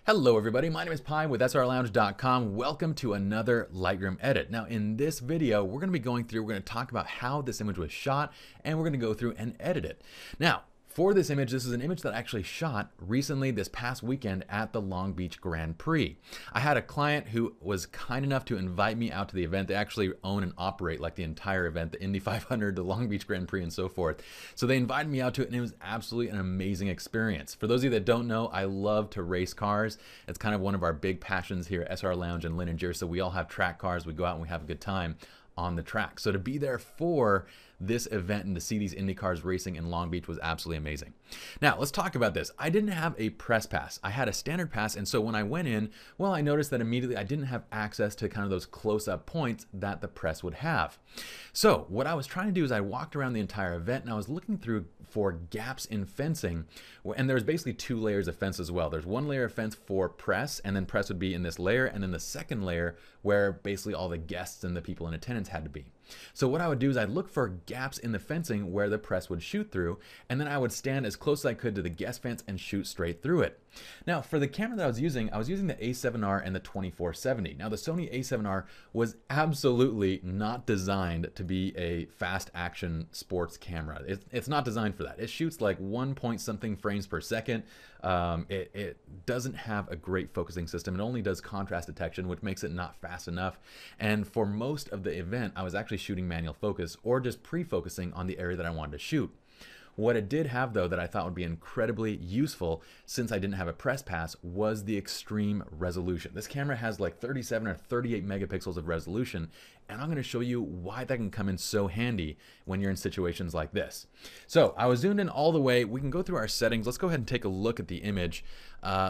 Hello everybody, my name is Pi with srlounge.com. Welcome to another Lightroom edit. Now in this video, we're going to talk about how this image was shot, and we're going to go through and edit it. Now, for this image, this is an image that I actually shot recently this past weekend at the Long Beach Grand Prix. I had a client who was kind enough to invite me out to the event. They actually own and operate like the entire event, the Indy 500, the Long Beach Grand Prix, and so forth. So they invited me out to it, and it was absolutely an amazing experience. For those of you that don't know, I love to race cars. It's kind of one of our big passions here at SR Lounge in Linninger. So we all have track cars. We go out and we have a good time on the track. So to be there for this event and to see these Indy cars racing in Long Beach was absolutely amazing. Now let's talk about this. I didn't have a press pass. I had a standard pass, and so when I went in, well, I noticed that immediately I didn't have access to kind of those close-up points that the press would have. So what I was trying to do is I walked around the entire event and I was looking through for gaps in fencing, and there's basically two layers of fence as well. There's one layer of fence for press, and then press would be in this layer, and then the second layer where basically all the guests and the people in attendance had to be. So what I would do is I'd look for gaps in the fencing where the press would shoot through, and then I would stand as close as I could to the guest fence and shoot straight through it. Now for the camera that I was using the A7r and the 2470. Now the Sony A7r was absolutely not designed to be a fast action sports camera. It's not designed for that. It shoots like 1 point something frames per second. It doesn't have a great focusing system. It only does contrast detection, which makes it not fast enough. And for most of the event, I was actually shooting manual focus or just pre-focusing on the area that I wanted to shoot. What it did have, though, that I thought would be incredibly useful since I didn't have a press pass was the extreme resolution. This camera has like 37 or 38 megapixels of resolution, and I'm going to show you why that can come in so handy when you're in situations like this. So I was zoomed in all the way. We can go through our settings. Let's go ahead and take a look at the image.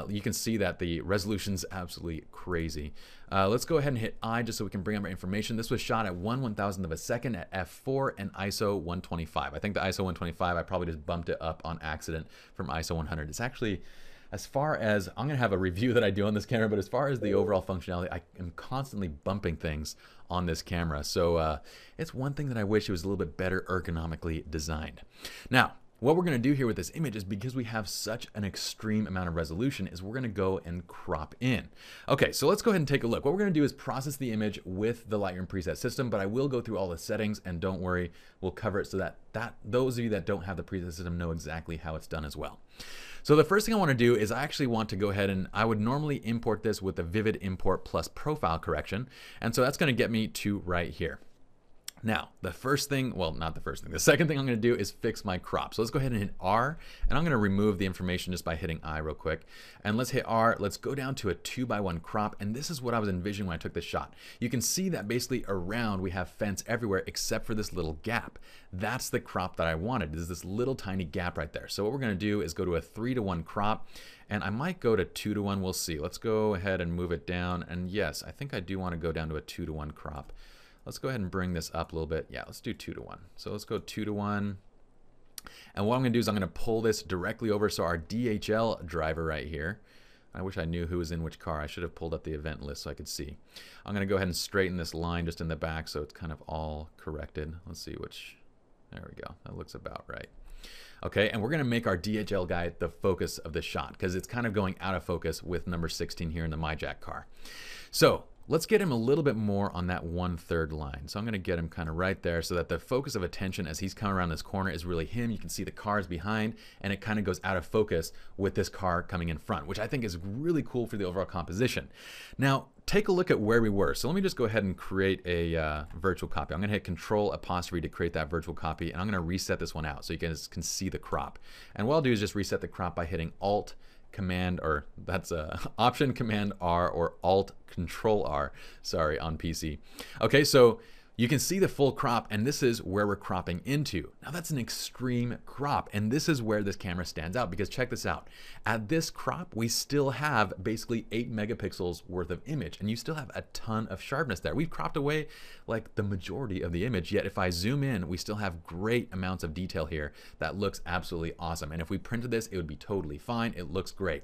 You can see that the resolution's absolutely crazy. Let's go ahead and hit I just so we can bring up our information. This was shot at 1/1000th of a second at f4 and ISO 125. I think the ISO 125, I probably just bumped it up on accident from ISO 100. It's actually, as far as, I'm going to have a review that I do on this camera, but as far as the overall functionality, I am constantly bumping things on this camera. So it's one thing that I wish it was a little bit better ergonomically designed. Now, what we're going to do here with this image is, because we have such an extreme amount of resolution, is we're going to go and crop in. Okay, so let's go ahead and take a look. What we're going to do is process the image with the Lightroom preset system, but I will go through all the settings, and don't worry, we'll cover it so that those of you that don't have the preset system know exactly how it's done as well. So the first thing I want to do is I actually want to go ahead and I would normally import this with the Vivid Import plus profile correction, and so that's going to get me to right here. Now, the first thing, well, not the first thing, the second thing I'm going to do is fix my crop. So let's go ahead and hit R, and I'm going to remove the information just by hitting I real quick. And let's hit R, let's go down to a 2:1 crop, and this is what I was envisioning when I took this shot. You can see that basically around we have fence everywhere except for this little gap. That's the crop that I wanted. There's this little tiny gap right there. So what we're going to do is go to a 3:1 crop, and I might go to 2:1, we'll see. Let's go ahead and move it down, and yes, I think I do want to go down to a 2:1 crop. Let's go ahead and bring this up a little bit. Yeah, let's do 2:1. So let's go 2:1. And what I'm going to do is I'm going to pull this directly over. So our DHL driver right here. I wish I knew who was in which car. I should have pulled up the event list so I could see. I'm going to go ahead and straighten this line just in the back so it's kind of all corrected. Let's see which. There we go. That looks about right. Okay, and we're going to make our DHL guy the focus of the shot because it's kind of going out of focus with number 16 here in the MyJack car. So let's get him a little bit more on that 1/3 line. So I'm going to get him kind of right there so that the focus of attention as he's coming around this corner is really him. You can see the cars behind, and it kind of goes out of focus with this car coming in front, which I think is really cool for the overall composition. Now, take a look at where we were. So let me just go ahead and create a virtual copy. I'm going to hit Control-Apostrophe to create that virtual copy, and I'm going to reset this one out so you guys can see the crop. And what I'll do is just reset the crop by hitting Alt Command, or that's Option Command R or Alt Control R, sorry, on PC. Okay, so you can see the full crop, and this is where we're cropping into. Now that's an extreme crop, and this is where this camera stands out, because check this out. At this crop, we still have basically 8 megapixels worth of image, and you still have a ton of sharpness there. We've cropped away like the majority of the image, yet if I zoom in, we still have great amounts of detail here that looks absolutely awesome. And if we printed this, it would be totally fine. It looks great.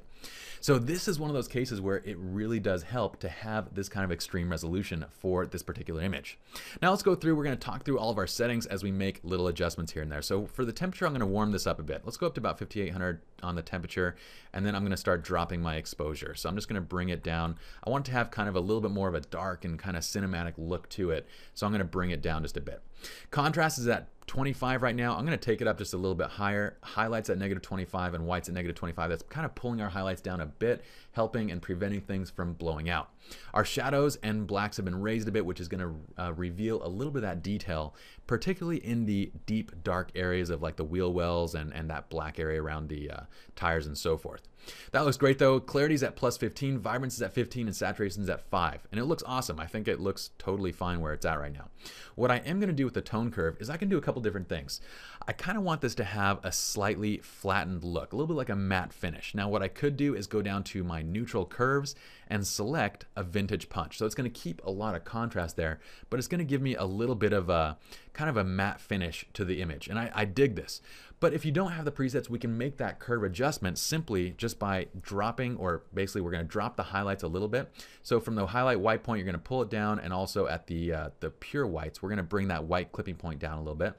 So this is one of those cases where it really does help to have this kind of extreme resolution for this particular image. Now let's go through, we're going to talk through all of our settings as we make little adjustments here and there. So for the temperature, I'm going to warm this up a bit. Let's go up to about 5800 on the temperature, and then I'm going to start dropping my exposure. So I'm just going to bring it down. I want it to have kind of a little bit more of a dark and kind of cinematic look to it. So I'm going to bring it down just a bit. Contrast is at 25 right now. I'm going to take it up just a little bit higher. Highlights at -25 and whites at -25. That's kind of pulling our highlights down a bit, helping and preventing things from blowing out. Our shadows and blacks have been raised a bit, which is going to reveal a little bit of that detail, particularly in the deep dark areas of like the wheel wells and that black area around the tires and so forth. That looks great though. Clarity's at +15, vibrance is at 15, and saturation is at 5. And it looks awesome. I think it looks totally fine where it's at right now. What I am going to do with the tone curve is I can do a couple different things. I kind of want this to have a slightly flattened look, a little bit like a matte finish. Now what I could do is go down to my neutral curves and select a vintage punch. So it's going to keep a lot of contrast there, but it's going to give me a little bit of a kind of a matte finish to the image. And I dig this. But if you don't have the presets, we can make that curve adjustment simply just by dropping, or basically we're going to drop the highlights a little bit. So from the highlight white point, you're going to pull it down, and also at the pure whites, we're going to bring that white clipping point down a little bit.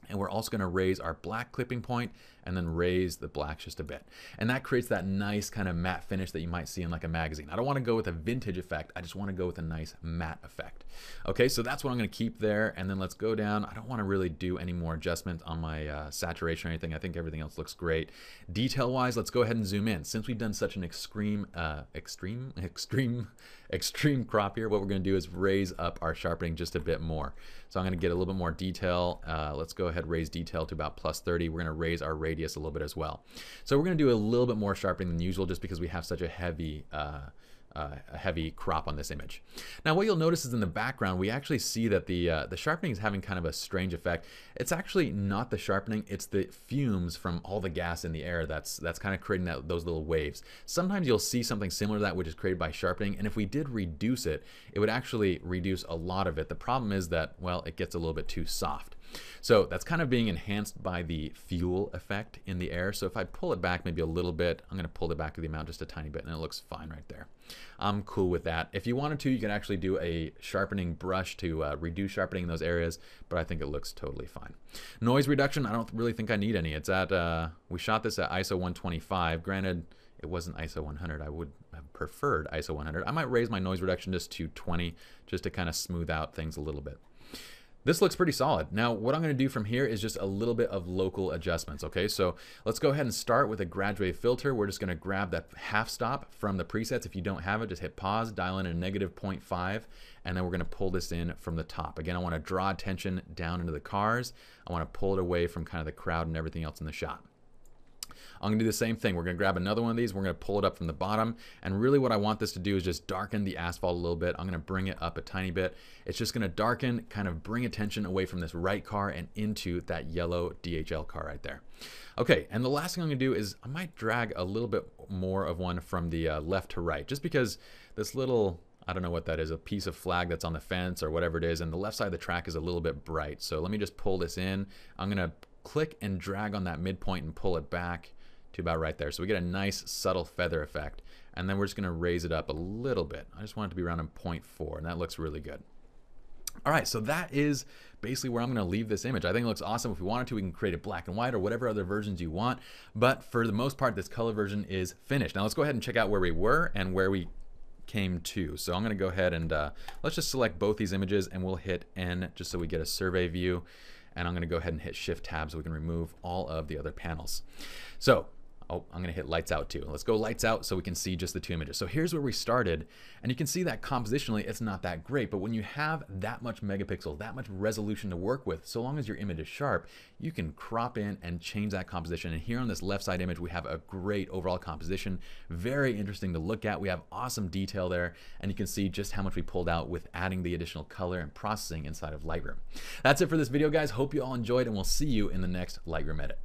And we're also going to raise our black clipping point and then raise the blacks just a bit. And that creates that nice kind of matte finish that you might see in like a magazine. I don't want to go with a vintage effect. I just want to go with a nice matte effect. Okay, so that's what I'm going to keep there. And then let's go down. I don't want to really do any more adjustment on my saturation or anything. I think everything else looks great. Detail wise, let's go ahead and zoom in. Since we've done such an extreme crop here, what we're going to do is raise up our sharpening just a bit more. So I'm going to get a little bit more detail. Let's go ahead and raise detail to about +30. We're going to raise our radius a little bit as well. So we're going to do a little bit more sharpening than usual just because we have such a heavy crop on this image. Now what you'll notice is in the background we actually see that the sharpening is having kind of a strange effect. It's actually not the sharpening, it's the fumes from all the gas in the air that's kind of creating those little waves. Sometimes you'll see something similar to that which is created by sharpening, and if we did reduce it, it would actually reduce a lot of it. The problem is that, well, it gets a little bit too soft. So that's kind of being enhanced by the fuel effect in the air. So if I pull it back maybe a little bit, I'm going to pull it back to the amount just a tiny bit, and it looks fine right there. I'm cool with that. If you wanted to, you can actually do a sharpening brush to reduce sharpening in those areas, but I think it looks totally fine. Noise reduction, I don't really think I need any. It's at, we shot this at ISO 125. Granted, it wasn't ISO 100. I would have preferred ISO 100. I might raise my noise reduction just to 20 just to kind of smooth out things a little bit. This looks pretty solid. Now, what I'm going to do from here is just a little bit of local adjustments, okay? So let's go ahead and start with a graduate filter. We're just going to grab that half stop from the presets. If you don't have it, just hit pause, dial in a -0.5, and then we're going to pull this in from the top. Again, I want to draw attention down into the cars. I want to pull it away from kind of the crowd and everything else in the shot. I'm going to do the same thing. We're going to grab another one of these. We're going to pull it up from the bottom. And really what I want this to do is just darken the asphalt a little bit. I'm going to bring it up a tiny bit. It's just going to darken, kind of bring attention away from this right car and into that yellow DHL car right there. Okay, and the last thing I'm going to do is I might drag a little bit more of one from the left to right, just because this little, I don't know what that is, a piece of flag that's on the fence or whatever it is, and the left side of the track is a little bit bright. So let me just pull this in. I'm going to click and drag on that midpoint and pull it back to about right there. So we get a nice subtle feather effect, and then we're just going to raise it up a little bit. I just want it to be around a 0.4, and that looks really good. All right, so that is basically where I'm going to leave this image. I think it looks awesome. If we wanted to, we can create it black and white or whatever other versions you want, but for the most part, this color version is finished. Now let's go ahead and check out where we were and where we came to. So I'm going to go ahead and let's just select both these images, and we'll hit N just so we get a survey view. And I'm going to go ahead and hit Shift Tab so we can remove all of the other panels. So I'm going to hit lights out too. Let's go lights out so we can see just the two images. So here's where we started, and you can see that compositionally it's not that great, but when you have that much megapixel, that much resolution to work with, so long as your image is sharp, you can crop in and change that composition. And here on this left side image, we have a great overall composition, very interesting to look at. We have awesome detail there, and you can see just how much we pulled out with adding the additional color and processing inside of Lightroom. That's it for this video, guys. Hope you all enjoyed, and we'll see you in the next Lightroom edit.